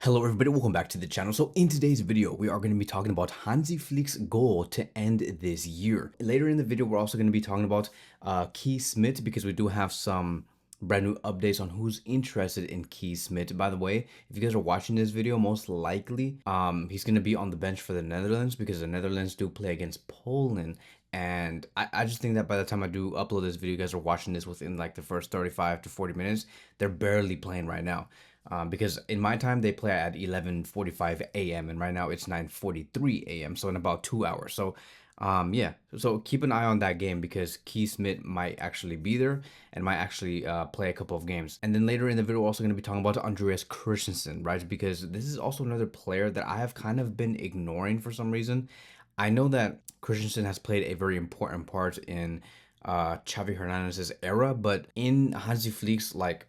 Hello everybody, welcome back to the channel. So in today's video, we are going to be talking about Hansi Flick's goal to end this year. Later in the video, we're also going to be talking about Kees Smit because we do have some brand new updates on who's interested in Kees Smit. By the way, if you guys are watching this video, most likely he's going to be on the bench for the Netherlands because the Netherlands do play against Poland. And I just think that by the time I do upload this video, you guys are watching this within like the first 35 to 40 minutes. They're barely playing right now. Because in my time they play at 11:45 a.m. and right now it's 9:43 a.m. So in about 2 hours. So yeah, so keep an eye on that game because Kees Smit might actually be there and might actually play a couple of games. And then later in the video, we're also going to be talking about Andreas Christensen, right? Because this is also another player that I have kind of been ignoring for some reason. I know that Christensen has played a very important part in Xavi Hernandez's era, but in Hansi Flick's like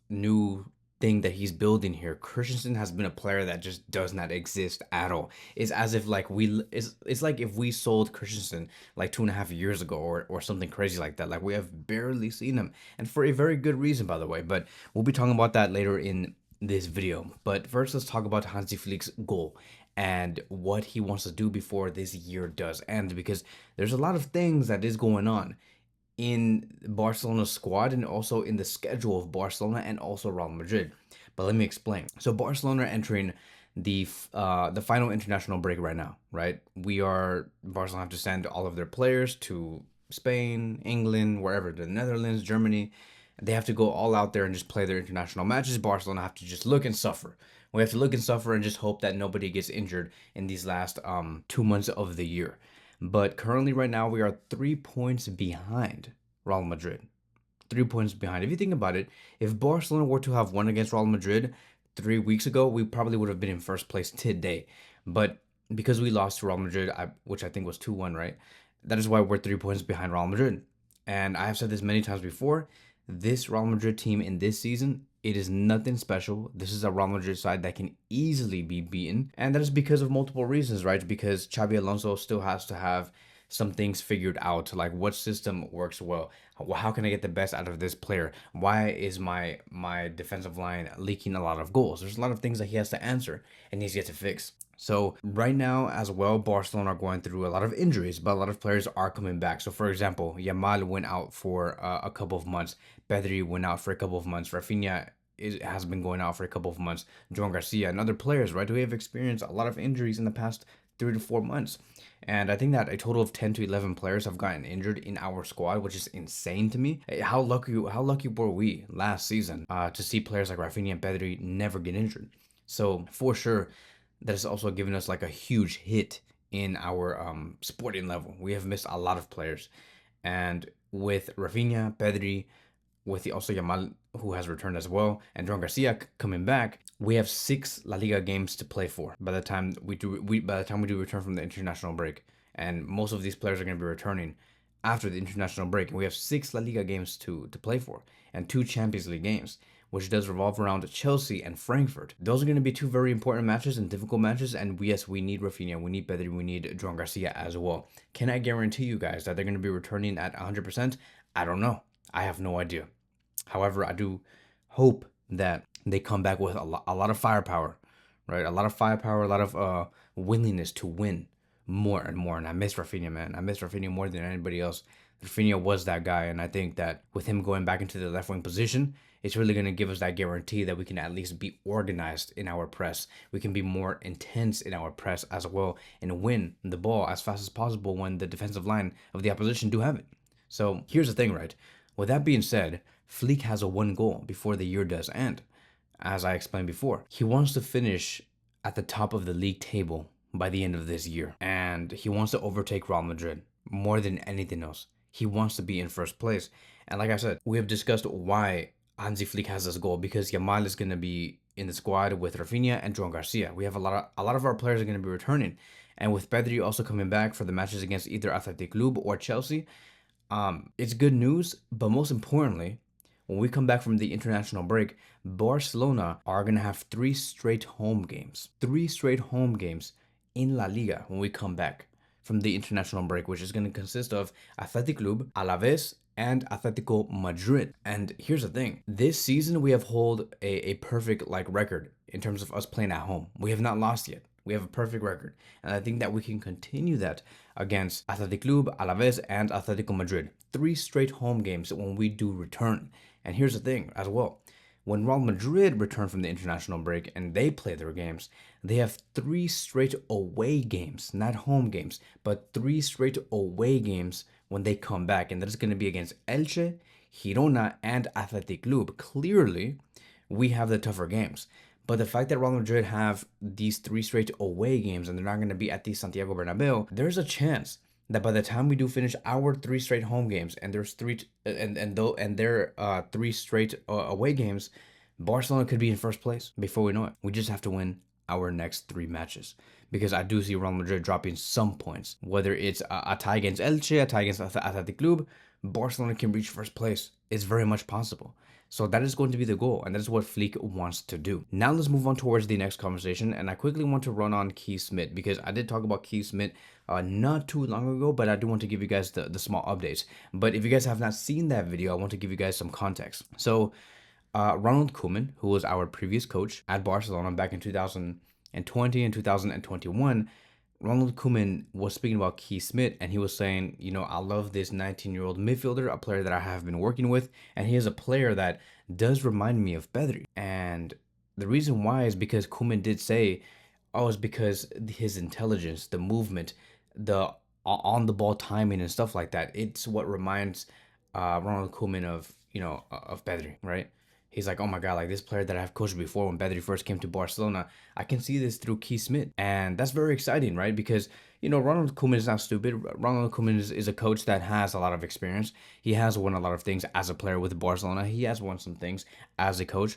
new thing that he's building here, Christensen has been a player that just does not exist at all. It's as if like it's like if we sold Christensen like 2.5 years ago or something crazy like that. Like we have barely seen him, and for a very good reason, by the way. But we'll be talking about that later in this video. But first, let's talk about Hansi Flick's goal and what he wants to do before this year does end, because there's a lot of things that is going on in Barcelona's squad and also in the schedule of Barcelona and also Real Madrid. But let me explain. So Barcelona are entering the final international break right now, right? Barcelona have to send all of their players to Spain, England, wherever, the Netherlands, Germany. They have to go all out there and just play their international matches. Barcelona have to just look and suffer. We have to look and suffer and just hope that nobody gets injured in these last 2 months of the year. But currently, right now, we are 3 points behind Real Madrid. 3 points behind. If you think about it, if Barcelona were to have won against Real Madrid 3 weeks ago, we probably would have been in first place today. But because we lost to Real Madrid, which I think was 2-1, right? That is why we're 3 points behind Real Madrid. And I have said this many times before. This Real Madrid team in this season, it is nothing special. This is a Real Madrid side that can easily be beaten. And that is because of multiple reasons, right? Because Xabi Alonso still has to have some things figured out, like what system works well. How can I get the best out of this player? Why is my defensive line leaking a lot of goals? There's a lot of things that he has to answer and he's yet to fix. So right now as well, Barcelona are going through a lot of injuries, but a lot of players are coming back. So for example, Yamal went out for a couple of months. Pedri went out for a couple of months. Raphinha has been going out for a couple of months. Joan Garcia and other players, right, who have experienced a lot of injuries in the past 3 to 4 months. And I think that a total of 10 to 11 players have gotten injured in our squad, which is insane to me. How lucky were we last season to see players like Raphinha and Pedri never get injured? So for sure, that has also given us like a huge hit in our sporting level. We have missed a lot of players, and with Raphinha, Pedri, with the also Yamal who has returned as well, and Joan Garcia coming back, we have 6 La Liga games to play for by the time we do return from the international break, and most of these players are going to be returning after the international break, and we have 6 La Liga games to play for and 2 Champions League games, which does revolve around Chelsea and Frankfurt. Those are going to be 2 very important matches and difficult matches, and yes, we need Raphinha, we need Pedri, we need Joan Garcia as well. Can I guarantee you guys that they're going to be returning at 100%? I don't know. I have no idea. However, I do hope that they come back with a lot of firepower, right? A lot of firepower, a lot of willingness to win more and more. And I miss Raphinha, man. I miss Raphinha more than anybody else. Raphinha was that guy, and I think that with him going back into the left wing position, it's really going to give us that guarantee that we can at least be organized in our press. We can be more intense in our press as well and win the ball as fast as possible when the defensive line of the opposition do have it. So here's the thing, right? With that being said, Flick has a one goal before the year does end. As I explained before, he wants to finish at the top of the league table by the end of this year. And he wants to overtake Real Madrid more than anything else. He wants to be in first place. And like I said, we have discussed why Hansi Flick has this goal, because Yamal is going to be in the squad with Raphinha and Joan Garcia. We have a lot of our players are going to be returning. And with Pedri also coming back for the matches against either Athletic Club or Chelsea, it's good news. But most importantly, when we come back from the international break, Barcelona are going to have 3 straight home games. 3 straight home games in La Liga when we come back from the international break, which is going to consist of Athletic Club, Alaves, and Atletico Madrid. And here's the thing. This season, we have held a perfect like record in terms of us playing at home. We have not lost yet. We have a perfect record. And I think that we can continue that against Athletic Club, Alaves, and Atletico Madrid. 3 straight home games when we do return. And here's the thing as well. When Real Madrid return from the international break and they play their games, they have 3 straight away games, not home games, but 3 straight away games when they come back. And that is going to be against Elche, Girona, and Athletic Club. Clearly, we have the tougher games. But the fact that Real Madrid have these 3 straight away games and they're not going to be at the Santiago Bernabeu, there's a chance that by the time we do finish our 3 straight home games and there's 3 straight away games, Barcelona could be in first place before we know it. We just have to win our next 3 matches, because I do see Real Madrid dropping some points. Whether it's a tie against Elche, a tie against Athletic Club, Barcelona can reach first place. It's very much possible. So that is going to be the goal, and that is what Flick wants to do. Now let's move on towards the next conversation, and I quickly want to run on Kees Smit, because I did talk about Kees Smit not too long ago, but I do want to give you guys the small updates. But if you guys have not seen that video, I want to give you guys some context. So Ronald Koeman, who was our previous coach at Barcelona back in 2020 and 2021, Ronald Koeman was speaking about Kees Smit, and he was saying, you know, I love this 19-year-old midfielder, a player that I have been working with, and he is a player that does remind me of Pedri. And the reason why is because Koeman did say, oh, it's because his intelligence, the movement, the on-the-ball timing and stuff like that. It's what reminds Ronald Koeman of, you know, of Pedri, right? He's like, oh my God, like this player that I've coached before when Pedri first came to Barcelona, I can see this through Kees Smit. And that's very exciting, right? Because, you know, Ronald Koeman is not stupid. Ronald Koeman is a coach that has a lot of experience. He has won a lot of things as a player with Barcelona. He has won some things as a coach.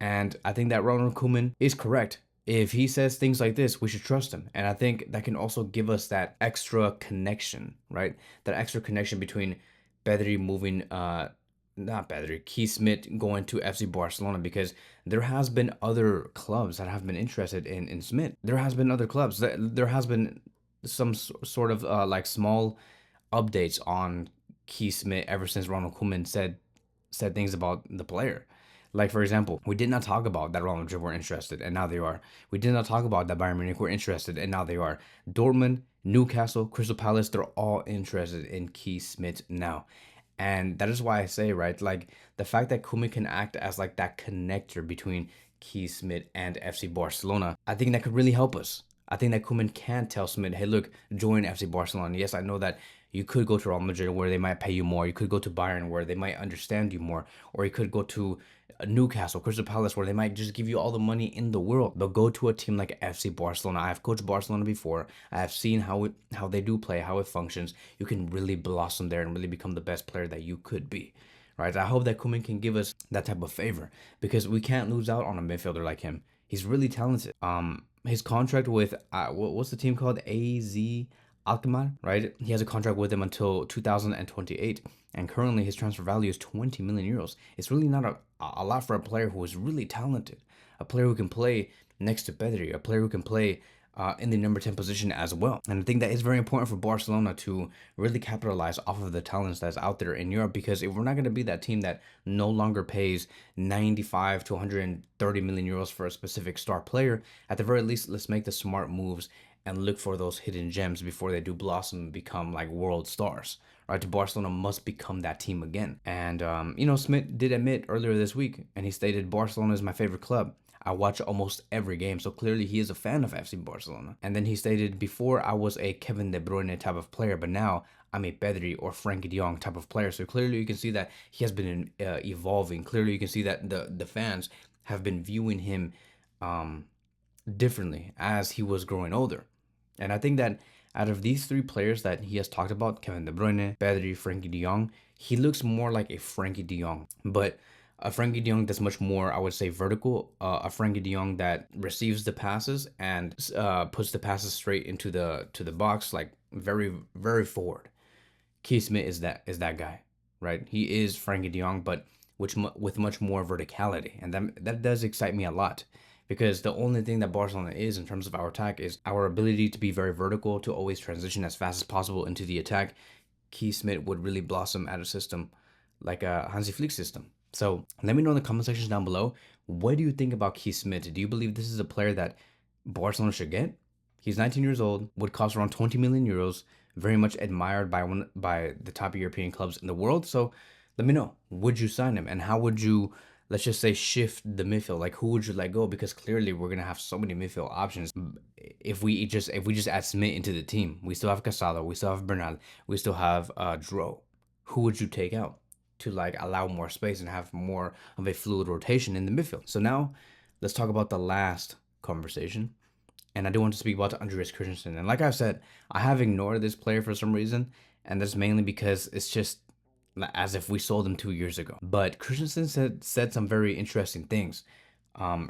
And I think that Ronald Koeman is correct. If he says things like this, we should trust him. And I think that can also give us that extra connection, right? That extra connection between Pedri moving, not Pedri, Kees Smit going to FC Barcelona, because there has been other clubs that have been interested in Smit. There has been other clubs. There has been some sort of like small updates on Kees Smit ever since Ronald Koeman said things about the player. Like, for example, we did not talk about that Real Madrid were interested, and now they are. We did not talk about that Bayern Munich were interested, and now they are. Dortmund, Newcastle, Crystal Palace, they're all interested in Kees Smit now. And that is why I say, right, like the fact that Koeman can act as like that connector between Kees Smit and FC Barcelona, I think that could really help us. I think that Koeman can tell Smit, hey, look, join FC Barcelona. Yes, I know that you could go to Real Madrid where they might pay you more. You could go to Bayern where they might understand you more. Or you could go to Newcastle, Crystal Palace, where they might just give you all the money in the world. But go to a team like FC Barcelona. I have coached Barcelona before. I have seen how they do play, how it functions. You can really blossom there and really become the best player that you could be. Right? I hope that Koeman can give us that type of favor, because we can't lose out on a midfielder like him. He's really talented. His contract with what's the team called? AZ Alkmaar, right? He has a contract with them until 2028, and currently his transfer value is 20 million euros. It's really not a lot for a player who is really talented, a player who can play next to Pedri, a player who can play in the number 10 position as well. And I think that is very important for Barcelona to really capitalize off of the talents that's out there in Europe, because if we're not going to be that team that no longer pays 95 to 130 million euros for a specific star player, at the very least, let's make the smart moves and look for those hidden gems before they do blossom and become like world stars. Right? Barcelona must become that team again. And, you know, Smit did admit earlier this week, and he stated, Barcelona is my favorite club. I watch almost every game, so clearly he is a fan of FC Barcelona. And then he stated, before I was a Kevin De Bruyne type of player, but now I'm a Pedri or Frankie de Jong type of player. So clearly you can see that he has been evolving. Clearly you can see that the fans have been viewing him differently as he was growing older. And I think that out of these 3 players that he has talked about, Kevin De Bruyne, Pedri, Frankie de Jong, he looks more like a Frankie de Jong. But a Frankie de Jong that's much more, I would say, vertical. A Frankie de Jong that receives the passes and puts the passes straight into the box, like very, very forward. Kees Smit is that guy, right? He is Frankie de Jong, but with much more verticality, and that does excite me a lot. Because the only thing that Barcelona is in terms of our attack is our ability to be very vertical, to always transition as fast as possible into the attack. Kees Smit would really blossom at a system like a Hansi Flick system. So let me know in the comment sections down below. What do you think about Kees Smit? Do you believe this is a player that Barcelona should get? He's 19 years old, would cost around 20 million euros, very much admired by the top European clubs in the world. So let me know. Would you sign him? And how would you, let's just say, shift the midfield? Like, who would you let go? Because clearly we're gonna have so many midfield options. If we just add Smit into the team, we still have Casado, we still have Bernal, we still have Dro. Who would you take out to like allow more space and have more of a fluid rotation in the midfield? So now let's talk about the last conversation. And I do want to speak about Andreas Christensen. And like I said, I have ignored this player for some reason, and that's mainly because it's just as if we sold him 2 years ago. But Christensen said some very interesting things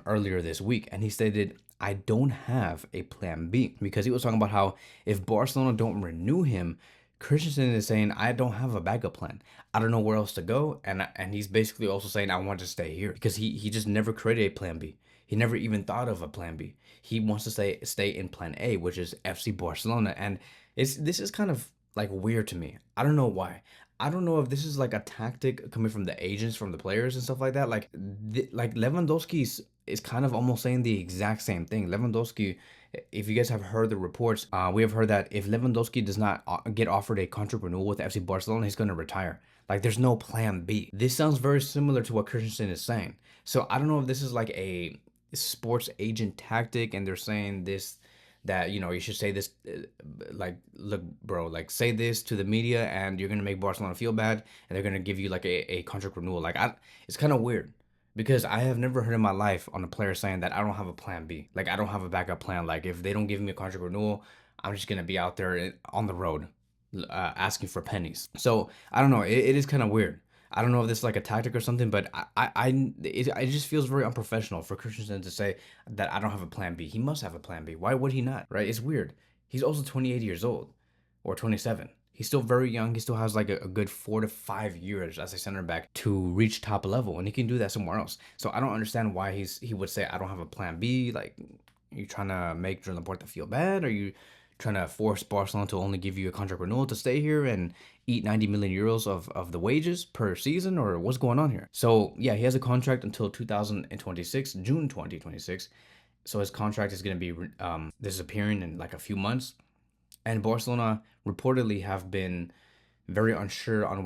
earlier this week, and he stated, "I don't have a plan B," because he was talking about how if Barcelona don't renew him, Christensen is saying, "I don't have a backup plan. I don't know where else to go," and he's basically also saying, "I want to stay here," because he just never created a plan B. He never even thought of a plan B. He wants to stay in plan A, which is FC Barcelona, and this is kind of like weird to me. I don't know why. I don't know if this is like a tactic coming from the agents, from the players and stuff like that. Like Lewandowski is kind of almost saying the exact same thing. Lewandowski, if you guys have heard the reports, we have heard that if Lewandowski does not get offered a contract renewal with FC Barcelona, he's going to retire. Like there's no plan B. This sounds very similar to what Christensen is saying. So I don't know if this is like a sports agent tactic and they're saying this, that you should say this, like, look bro, like say this to the media and you're gonna make Barcelona feel bad and they're gonna give you like a contract renewal. It's kind of weird because I have never heard in my life on a player saying that I don't have a plan B, like I don't have a backup plan, like if they don't give me a contract renewal, I'm just gonna be out there on the road asking for pennies. So I don't know, it is kind of weird. I don't know if this is like a tactic or something, but it just feels very unprofessional for Christensen to say that I don't have a plan B. He must have a plan B. Why would he not? Right? It's weird. He's also 28 years old or 27. He's still very young. He still has like a good 4 to 5 years as a center back to reach top level, and he can do that somewhere else. So I don't understand why he would say I don't have a plan B. Like, you trying to make Joan Laporta feel bad? Are you trying to force Barcelona to only give you a contract renewal to stay here and eat 90 million euros of the wages per season, or what's going on here? So yeah, he has a contract until 2026, June 2026. So his contract is going to be disappearing in like a few months. And Barcelona reportedly have been very unsure on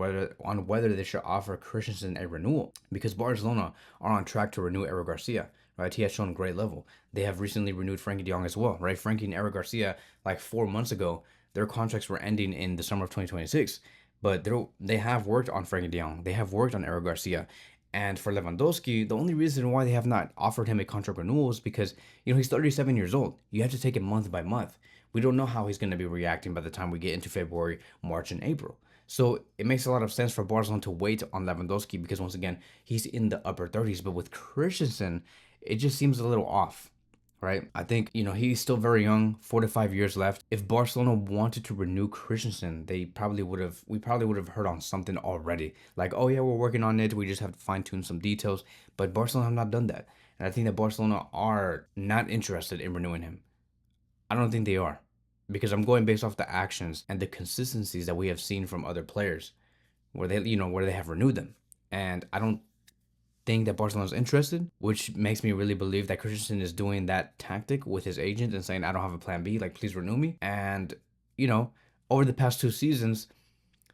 whether they should offer Christensen a renewal, because Barcelona are on track to renew Eric Garcia. Right, he has shown great level. They have recently renewed Frankie De Jong as well. Right, Frankie and Eric Garcia, like 4 months ago, their contracts were ending in the summer of 2026. But they have worked on Frankie De Jong. They have worked on Eric Garcia. And for Lewandowski, the only reason why they have not offered him a contract renewal is because he's 37 years old. You have to take it month by month. We don't know how he's going to be reacting by the time we get into February, March, and April. So it makes a lot of sense for Barcelona to wait on Lewandowski because, once again, he's in the upper 30s. But with Christensen, it just seems a little off, right? I think, he's still very young, 4 to 5 years left. If Barcelona wanted to renew Christensen, we probably would have heard on something already. Like, oh yeah, we're working on it. We just have to fine tune some details. But Barcelona have not done that. And I think that Barcelona are not interested in renewing him. I don't think they are, because I'm going based off the actions and the consistencies that we have seen from other players where they have renewed them. And I don't think that Barcelona is interested, which makes me really believe that Christensen is doing that tactic with his agent and saying, I don't have a plan B, like, please renew me. And, over the past 2 seasons,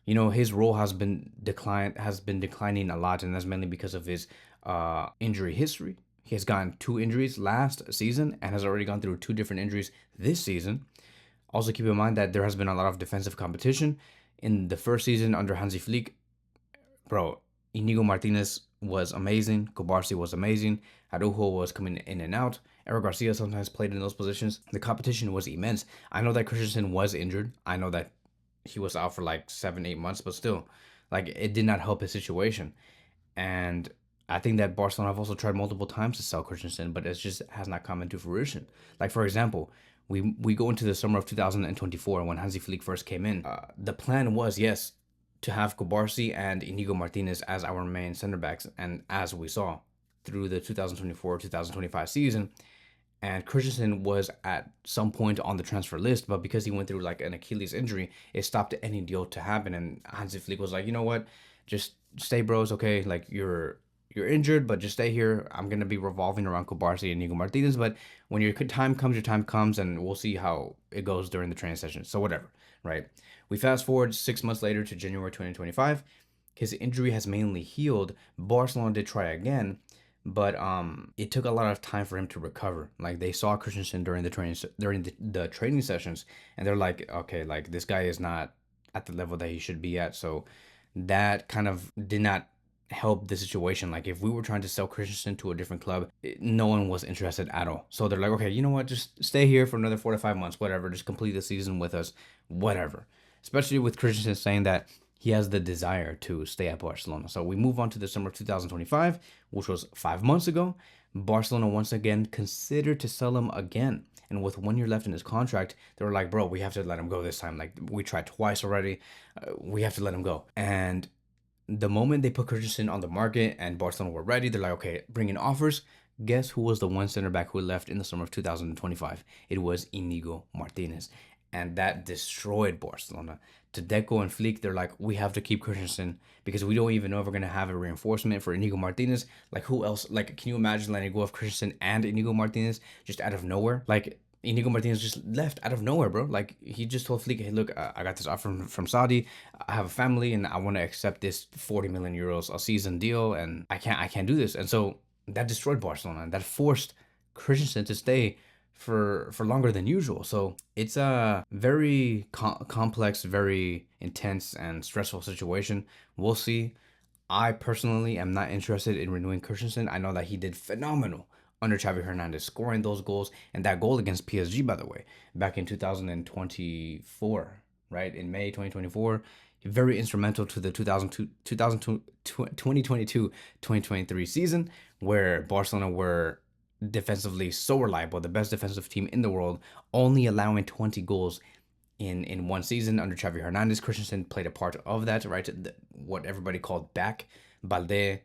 his role has been declining a lot, and that's mainly because of his injury history. He has gotten 2 injuries last season and has already gone through 2 different injuries this season. Also, keep in mind that there has been a lot of defensive competition. In the first season under Hansi Flick, bro, Inigo Martinez was amazing. Cubarsí was amazing. Araujo was coming in and out. Eric Garcia sometimes played in those positions. The competition was immense. I know that Christensen was injured. I know that he was out for like 7-8 months, but still, like, it did not help his situation. And I think that Barcelona have also tried multiple times to sell Christensen, but it just has not come into fruition. Like, for example, we go into the summer of 2024 when Hansi Flick first came in. The plan was, yes, to have Cubarsí and Inigo Martinez as our main center backs, and as we saw through the 2024-2025 season, and Christensen was at some point on the transfer list, but because he went through like an Achilles injury, it stopped any deal to happen. And Hansi Flick was like, you know what, just stay, bros. Okay, like, you're you're injured, but just stay here. I'm gonna be revolving around Barca and Inigo Martinez, but when your time comes, and we'll see how it goes during the training session. So whatever, right? We fast forward 6 months later to January 2025. His injury has mainly healed. Barcelona did try again, but it took a lot of time for him to recover. Like, they saw Christensen during the training sessions, and they're like, okay, like, this guy is not at the level that he should be at. So that kind of did not help the situation. Like, if we were trying to sell Christensen to a different club, no one was interested at all. So they're like, okay, you know what, just stay here for another 4 to 5 months, whatever, just complete the season with us, whatever. Especially with Christensen saying that he has the desire to stay at Barcelona. So we move on to the summer of 2025, which was 5 months ago. Barcelona once again considered to sell him again. And with 1 year left in his contract, they were like, bro, we have to let him go this time. Like, we tried twice already. We have to let him go. And the moment they put Christensen on the market and Barcelona were ready, they're like, okay, bring in offers. Guess who was the one center back who left in the summer of 2025? It was Inigo Martinez. And that destroyed Barcelona. To Deco and Flick, they're like, we have to keep Christensen because we don't even know if we're going to have a reinforcement for Inigo Martinez. Like, who else? Like, can you imagine letting go of Christensen and Inigo Martinez just out of nowhere? Like, Inigo Martinez just left out of nowhere, bro. Like, he just told Flick, hey, look, I got this offer from Saudi. I have a family and I want to accept this 40 million euros a season deal, and I can't do this. And so that destroyed Barcelona, and that forced Christensen to stay for longer than usual. So it's a very complex, very intense and stressful situation. We'll see. I personally am not interested in renewing Christensen. I know that he did phenomenal under Xavi Hernandez, scoring those goals, and that goal against PSG, by the way, back in 2024, right? In May 2024, very instrumental to the 2022-2023 season, where Barcelona were defensively so reliable, the best defensive team in the world, only allowing 20 goals in one season under Xavi Hernandez. Christensen played a part of that, right? What everybody called back, Balde,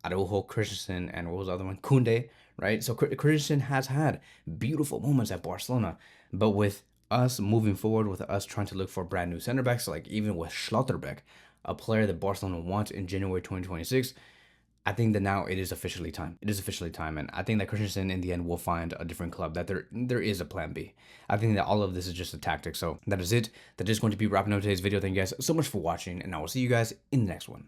Araujo, Christensen, and what was the other one? Kunde, right? So Christensen has had beautiful moments at Barcelona, but with us moving forward, with us trying to look for brand new center backs, like even with Schlotterbeck, a player that Barcelona wants in January 2026, I think that now it is officially time. It is officially time, and I think that Christensen in the end will find a different club. That there is a plan B. I think that all of this is just a tactic. So that is it. That is going to be wrapping up today's video. Thank you guys so much for watching, and I will see you guys in the next one.